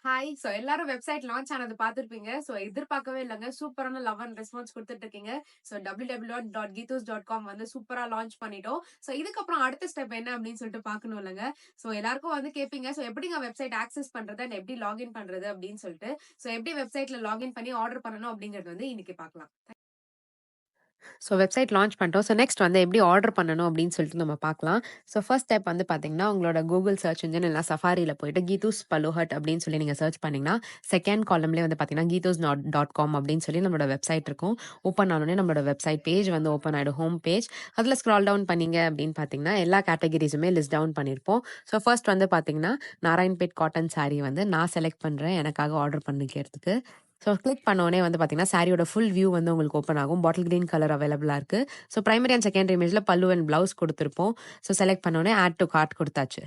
Hi. எல்லாரும் website launch ஆனது பார்த்திருப்பீங்க. எதிர்பார்க்கவே இல்லங்க. சூப்பரான லவ் அண்ட் ரெஸ்பான்ஸ் குடுத்துட்டு இருக்கீங்க. www.geethos.com வந்து சூப்பரா லான்ச் பண்ணிட்டோம். இதுக்கப்புறம் அடுத்த ஸ்டெப் என்ன அப்படின்னு சொல்லிட்டு பார்க்கணும் இல்லங்க. எல்லாருக்கும் வந்து கேட்பீங்க. எப்படிங்க வெப்சைட் ஆக்சஸ் பண்றது அண்ட் எப்படி லாகின் பண்றது அப்படின்னு சொல்லிட்டு. எப்படி வெப்சைட்ல லாகின் பண்ணி ஆர்டர் பண்ணணும் அப்படிங்கிறது வந்து இன்னைக்கு பார்க்கலாம். வெப்சைட் லான்ச் பண்ணிட்டோம். நெக்ஸ்ட் வந்து எப்படி ஆர்டர் பண்ணணும் அப்படின்னு சொல்லிட்டு நம்ம பார்க்கலாம். ஃபர்ஸ்ட் ஸ்டெப் வந்து பார்த்தீங்கன்னா, உங்களோட கூகுள் சர்ச் இன்ஜின் இல்லைனா சஃபாரியில் போயிட்டு கீதூஸ் பலோஹட் அப்படின்னு சொல்லி நீங்கள் சர்ச் பண்ணிங்கன்னா, செகண்ட் காலம்லேயே வந்து பார்த்தீங்கன்னா, geethos.com அப்படின்னு சொல்லி நம்மளோட வெப்சைட் இருக்கும். ஓப்பன் ஆனோடனே நம்மளோட வெப்சைட் பேஜ் வந்து ஓப்பன் ஆகிடும், ஹோம் பேஜ். அதில் ஸ்க்ரால் டவுன் பண்ணீங்க அப்படின்னு பார்த்தீங்கன்னா, எல்லா கேட்டகரிஸுமே லிஸ்ட் டவுன் பண்ணியிருப்போம். ஃபர்ஸ்ட் வந்து பார்த்தீங்கன்னா, நாராயண்பேட் காட்டன் சாரீ வந்து நான் செலக்ட் பண்ணுறேன் எனக்காக ஆர்டர் பண்ணிக்கிறதுக்கு. கிளிக் பண்ணோடனே வந்து பார்த்தீங்கன்னா, சாரியோட ஃபுல் வியூ வந்து உங்களுக்கு ஓப்பன் ஆகும். பாட்டில் கிரீன் கலர் அவைலபிளாக இருக்குது. பிரைமரி அண்ட் செகண்டரி இமேஜில் பல்லு அண்ட் பிளவுஸ் கொடுத்துருப்போம். செலக்ட் பண்ணோடனே ஆட் டு கார்ட் கொடுத்தாச்சு.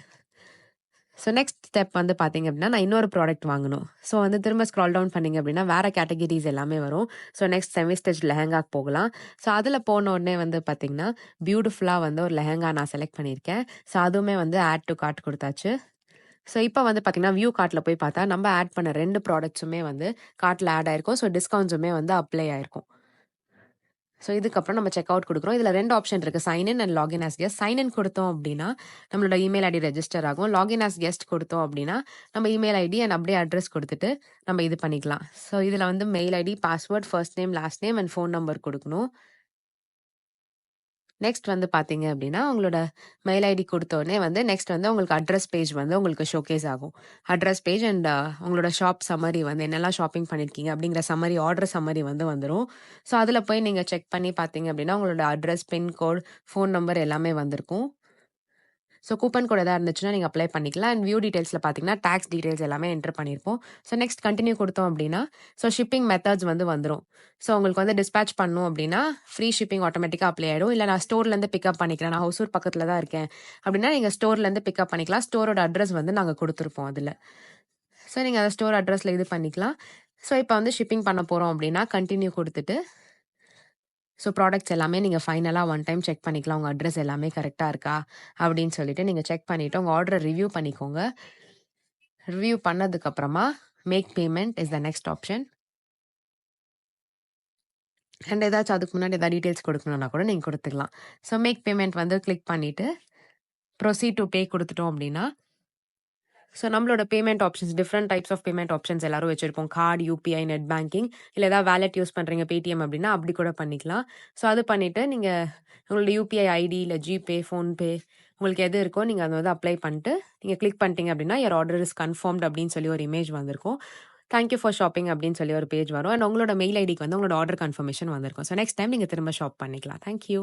நெக்ஸ்ட் ஸ்டெப் வந்து பார்த்தீங்க அப்படின்னா, நான் இன்னொரு ப்ராடக்ட் வாங்கணும். வந்து திரும்ப ஸ்க்ரால் டவுன் பண்ணீங்க அப்படின்னா, வேறு கேட்டகரிஸ் எல்லாமே வரும். நெக்ஸ்ட் செமி ஸ்டிச் லெஹங்காக்கு போகலாம். அதில் போன உடனே வந்து பார்த்தீங்கன்னா, பியூட்டிஃபுல்லாக வந்து ஒரு லெஹங்கா நான் செலக்ட் பண்ணியிருக்கேன். அதுவுமே வந்து ஆட் டு கார்ட் கொடுத்தாச்சு. இப்போ வந்து பார்த்தீங்கன்னா, வியூ கார்ட்ல போய் பார்த்தா, நம்ம ஆட் பண்ண 2 ப்ராடக்ட்ஸுமே வந்து கார்ட்ல ஆட் ஆயிருக்கும். டிஸ்கவுண்ட்ஸுமே வந்து அப்ளை ஆயிருக்கும். இதுக்கப்புறம் நம்ம செக் அவுட் குடுக்குறோம். இதுல 2 ஆப்ஷன் இருக்கு. Sign in and login as guest. Sign in குடுத்தோம் அப்படின்னா, நம்மளோட இமெயில் ஐடி ரெஜிஸ்டர் ஆகும். லாகின் ஆஸ் கெஸ்ட் குடுத்தோம் அப்படின்னா, நம்ம இமெயில் ஐடி அண்ட் அப்படியே அட்ரஸ் குடுத்துட்டு நம்ம இது பண்ணிக்கலாம். இதுல வந்து mail ID, password, first name, last name and phone number குடுக்கணும். நெக்ஸ்ட் வந்து பார்த்தீங்க அப்படின்னா, உங்களோட மெயில் ஐடி குடுத்தோனே வந்து நெக்ஸ்ட் வந்து உங்களுக்கு அட்ரஸ் பேஜ் வந்து உங்களுக்கு ஷோகேஸ் ஆகும். அட்ரஸ் பேஜ் அண்ட் உங்களோட ஷாப் சம்மரி வந்து என்னெல்லாம் ஷாப்பிங் பண்ணியிருக்கீங்க அப்படிங்கிற சம்மரி, ஆர்டர் சம்மரி வந்து வந்துரும். அதில போய் நீங்க செக் பண்ணி பார்த்தீங்க அப்படின்னா, உங்களோட அட்ரஸ், பின்கோட், ஃபோன் நம்பர் எல்லாமே வந்திருக்கும். கூப்பன் கோட் எதா இருந்துச்சுன்னா நீங்க அப்ளை பண்ணிக்கலாம். அண்ட் வியூ டீடைல்ஸ்ல பார்த்தீங்கன்னா, டாக்ஸ் டீடைல்ஸ் எல்லாமே என்டர் பண்ணியிருப்போம். நெக்ஸ்ட் கன்டின்யூ குடுத்தோம் அப்படின்னா, ஷிப்பிங் மெத்தட்ஸ் வந்து வந்துரும். உங்களுக்கு வந்து டிஸ்பேட்ச் பண்ணணும் அப்படின்னா, ஃப்ரீ ஷிப்பிங் ஆட்டோமேட்டிக்கா அப்ளை ஆயிடும். இல்ல நான் ஸ்டோர்லேருந்து பிக்கப் பண்ணிக்கிறேன். நான் ஹொசூர் பக்கத்துல தான் இருக்கேன் அப்படின்னா, நீங்க ஸ்டோர்லேருந்து பிக்கப் பண்ணிக்கலாம். ஸ்டோரோட அட்ரஸ் வந்து நாங்க குடுத்துருப்போம் அதுல. நீங்க அந்த ஸ்டோர் அட்ரஸ்ல இது பண்ணிக்கலாம். இப்போ வந்து ஷிப்பிங் பண்ண போறோம் அப்படின்னா, கன்டின்யூ குடுத்துட்டு ப்ராடக்ட்ஸ் எல்லாமே நீங்க ஃபைனலா ஒன் டைம் செக் பண்ணிக்கலாம். உங்க அட்ரஸ் எல்லாமே கரெக்ட்டா இருக்கா? அப்படின்னு சொல்லிட்டு நீங்க செக் பண்ணிட்டு உங்க ஆர்டர ரிவ்யூ பண்ணிக்கோங்க. ரிவ்யூ பண்ணதுக்கு அப்புறமா make payment is the next option. And ஏதாச்சும் அதுக்கு முன்னாடி ஏதாவது டீடைல்ஸ் குடுக்கணும்னா கூட நீங்க குடுத்துக்கலாம். மேக் பேமெண்ட் வந்து கிளிக் பண்ணிட்டு ப்ரொசீட் டூ பே குடுத்துட்டோம் அப்படின்னா, நம்மளோட payment options different types of payment options எல்லாரும் வச்சிருப்போம். கார்டு, யுபிஐ, நெட் பேங்கிங் இல்ல ஏதாவது வாலெட் யூஸ் பண்றீங்க பேடிஎம் அப்படின்னா அப்படி கூட பண்ணிக்கலாம். அது பண்ணிட்டு நீங்க உங்களோட யுபிஐ ஐடி இல்ல ஜிபே, ஃபோன்பே உங்களுக்கு எது இருக்கோ நீங்க அத வந்து அப்ளை பண்ணிட்டு நீங்க கிளிக் பண்ணிட்டீங்க அப்படின்னா யுவர் ஆர்டர் இஸ் கன்ஃபர்ம்ட் அப்படின்னு சொல்லி ஒரு இமேஜ் வந்திருக்கும். தேங்க் யூ ஃபார் ஷாப்பிங் அப்படின்னு சொல்லி ஒரு பேஜ் வரும். அண்ட் உங்களோட மெயில் ஐடிக்கு வந்து உங்களோட ஆர்டர் கன்ஃபர்மேஷன் வந்திருக்கும். நெக்ஸ்ட் டைம் நீங்க திரும்ப ஷாப் பண்ணிக்கலாம். Thank you.